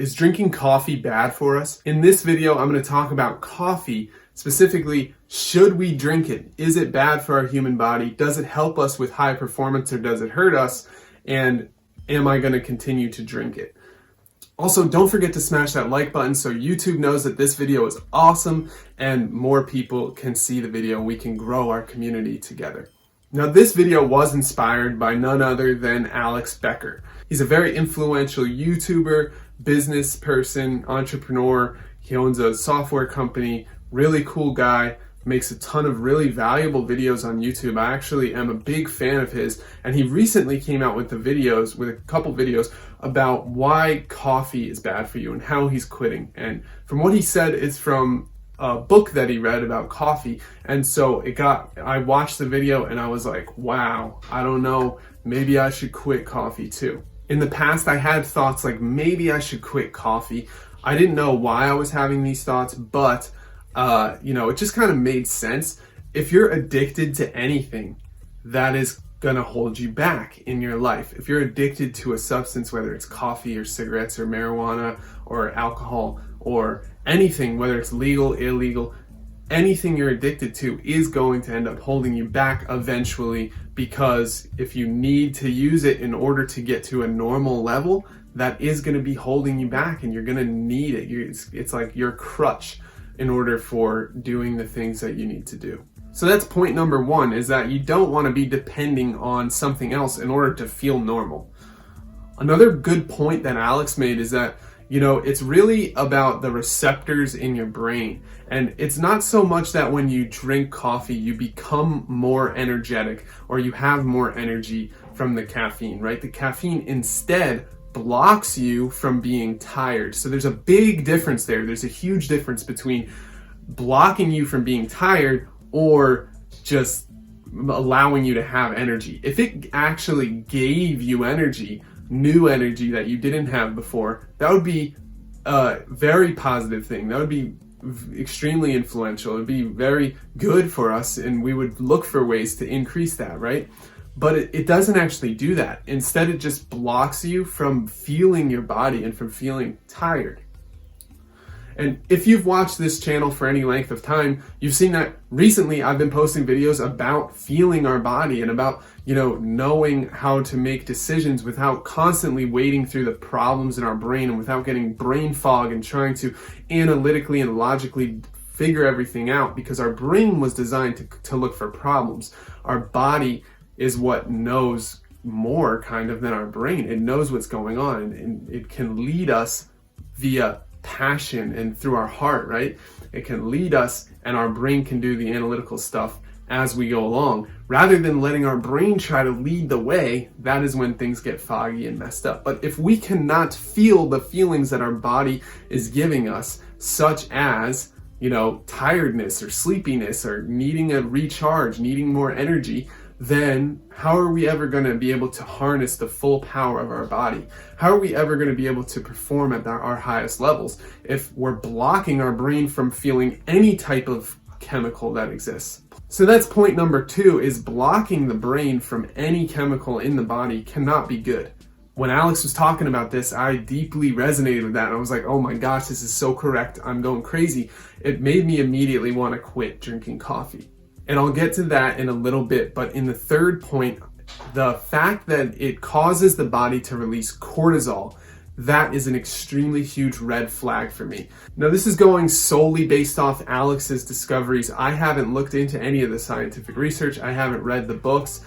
Is drinking coffee bad for us? In this video, I'm going to talk about coffee. Specifically, should we drink it? Is it bad for our human body? Does it help us with high performance or does it hurt us? And am I going to continue to drink it? Also, don't forget to smash that like button so YouTube knows that this video is awesome and more people can see the video and we can grow our community together. Now, this video was inspired by none other than Becker. He's a very influential YouTuber, business person, entrepreneur. He owns a software company, really cool guy, makes a ton of really valuable videos on YouTube. I actually am a big fan of his, and he recently came out with a couple videos about why coffee is bad for you and how he's quitting. And from what he said, it's from a book that he read about coffee. And so I watched the video and I was like, wow, I don't know, maybe I should quit coffee too. In the past, I had thoughts like maybe I should quit coffee. I didn't know why I was having these thoughts, but it just kind of made sense. If you're addicted to anything, that is gonna hold you back in your life. If you're addicted to a substance, whether it's coffee or cigarettes or marijuana or alcohol or anything, whether it's legal, illegal, anything you're addicted to is going to end up holding you back eventually, because if you need to use it in order to get to a normal level, that is going to be holding you back and you're going to need it. It's like your crutch in order for doing the things that you need to do. So that's point number one, is that you don't want to be depending on something else in order to feel normal. Another good point that Alex made is that it's really about the receptors in your brain. And it's not so much that when you drink coffee, you become more energetic or you have more energy from the caffeine, right? The caffeine instead blocks you from being tired. So there's a big difference there. There's a huge difference between blocking you from being tired or just allowing you to have energy. If it actually gave you energy, new energy that you didn't have before, that would be a very positive thing. That would be extremely influential. It would be very good for us, and we would look for ways to increase that, right? But it doesn't actually do that. Instead, it just blocks you from feeling your body and from feeling tired. And if you've watched this channel for any length of time, you've seen that recently I've been posting videos about feeling our body and about, knowing how to make decisions without constantly wading through the problems in our brain and without getting brain fog and trying to analytically and logically figure everything out, because our brain was designed to look for problems. Our body is what knows more kind of than our brain. It knows what's going on, and it can lead us via passion and through our heart, right? It can lead us, and our brain can do the analytical stuff as we go along. Rather than letting our brain try to lead the way, that is when things get foggy and messed up. But if we cannot feel the feelings that our body is giving us, such as, tiredness or sleepiness or needing a recharge, needing more energy, then how are we ever going to be able to harness the full power of our body? How are we ever going to be able to perform at our highest levels if we're blocking our brain from feeling any type of chemical that exists? So that's point number two, is blocking the brain from any chemical in the body cannot be good. When Alex was talking about this, I deeply resonated with that. And I was like, oh my gosh, this is so correct. I'm going crazy. It made me immediately want to quit drinking coffee. And I'll get to that in a little bit, but in the third point, the fact that it causes the body to release cortisol, that is an extremely huge red flag for me. Now, this is going solely based off Alex's discoveries. I haven't looked into any of the scientific research. I haven't read the books.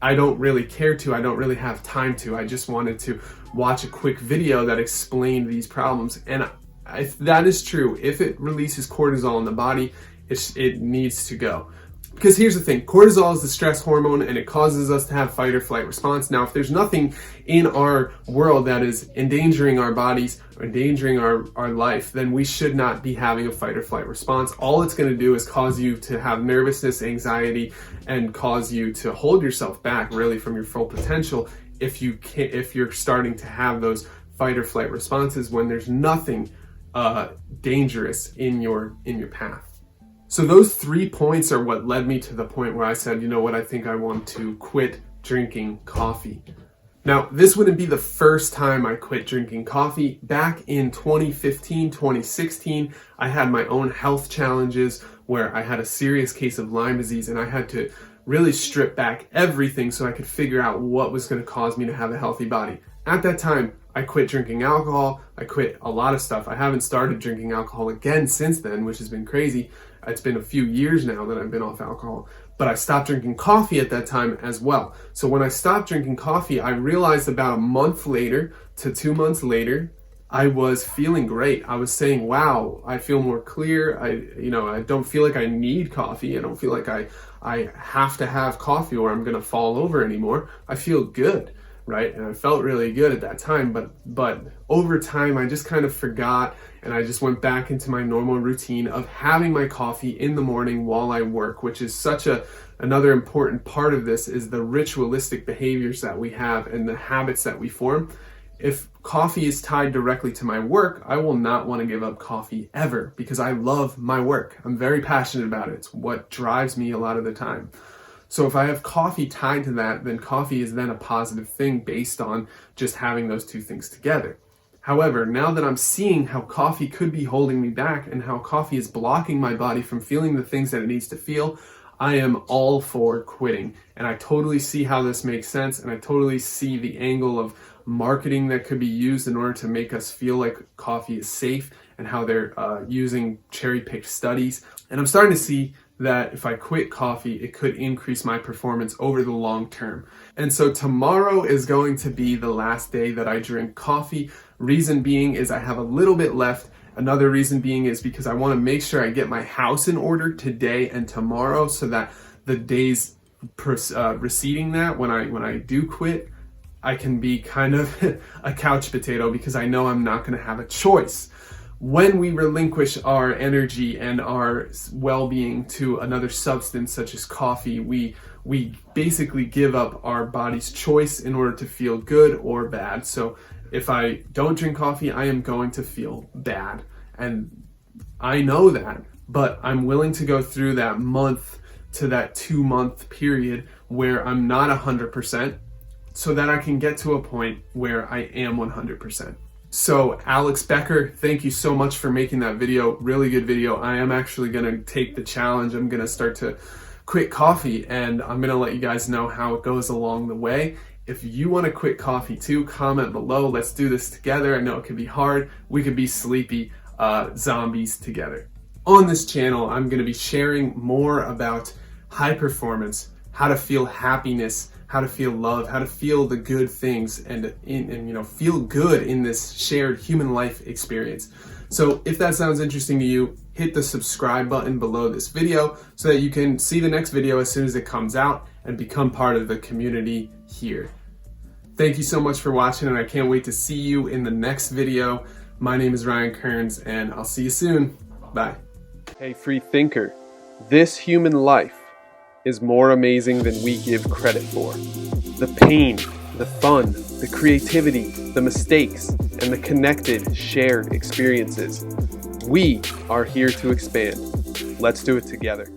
I don't really care to. I don't really have time to. I just wanted to watch a quick video that explained these problems. And if that is true, if it releases cortisol in the body, it needs to go. Because here's the thing, cortisol is the stress hormone and it causes us to have fight or flight response. Now, if there's nothing in our world that is endangering our bodies or endangering our life, then we should not be having a fight or flight response. All it's going to do is cause you to have nervousness, anxiety, and cause you to hold yourself back really from your full potential if you're starting to have those fight or flight responses when there's nothing dangerous in your path. So those 3 points are what led me to the point where I said, you know what, I think I want to quit drinking coffee. Now, this wouldn't be the first time I quit drinking coffee. Back in 2015, 2016, I had my own health challenges where I had a serious case of Lyme disease and I had to really strip back everything so I could figure out what was going to cause me to have a healthy body. At that time, I quit drinking alcohol. I quit a lot of stuff. I haven't started drinking alcohol again since then, which has been crazy. It's been a few years now that I've been off alcohol. But I stopped drinking coffee at that time as well. So when I stopped drinking coffee, I realized about a month later to 2 months later, I was feeling great. I was saying, wow, I feel more clear. I don't feel like I need coffee. I don't feel like I have to have coffee or I'm gonna fall over anymore. I feel good, right? And I felt really good at that time, but over time I just kind of forgot and I just went back into my normal routine of having my coffee in the morning while I work, which is such another important part of this is the ritualistic behaviors that we have and the habits that we form. If coffee is tied directly to my work, I will not want to give up coffee ever because I love my work. I'm very passionate about it. It's what drives me a lot of the time. So if I have coffee tied to that, then coffee is then a positive thing based on just having those two things together. However, now that I'm seeing how coffee could be holding me back and how coffee is blocking my body from feeling the things that it needs to feel, I am all for quitting. And I totally see how this makes sense, and I totally see the angle of marketing that could be used in order to make us feel like coffee is safe and how they're using cherry-picked studies. And I'm starting to see that if I quit coffee, it could increase my performance over the long term. And so tomorrow is going to be the last day that I drink coffee. Reason being is I have a little bit left. Another reason being is because I want to make sure I get my house in order today and tomorrow so that the days preceding that, when I do quit, I can be kind of a couch potato because I know I'm not going to have a choice. When we relinquish our energy and our well-being to another substance such as coffee, we basically give up our body's choice in order to feel good or bad. So if I don't drink coffee, I am going to feel bad. And I know that, but I'm willing to go through that month to that 2-month period where I'm not 100% so that I can get to a point where I am 100%. So Alex Becker, thank you so much for making that video. Really good video. I am actually going to take the challenge. I'm going to start to quit coffee and I'm going to let you guys know how it goes along the way. If you want to quit coffee too, comment below. Let's do this together. I know it can be hard. We could be sleepy zombies together. On this channel, I'm going to be sharing more about high performance, how to feel happiness, how to feel love, how to feel the good things and feel good in this shared human life experience. So if that sounds interesting to you, hit the subscribe button below this video so that you can see the next video as soon as it comes out and become part of the community here. Thank you so much for watching and I can't wait to see you in the next video. My name is Ryan Kearns and I'll see you soon. Bye. Hey free thinker, this human life is more amazing than we give credit for. The pain, the fun, the creativity, the mistakes, and the connected, shared experiences. We are here to expand. Let's do it together.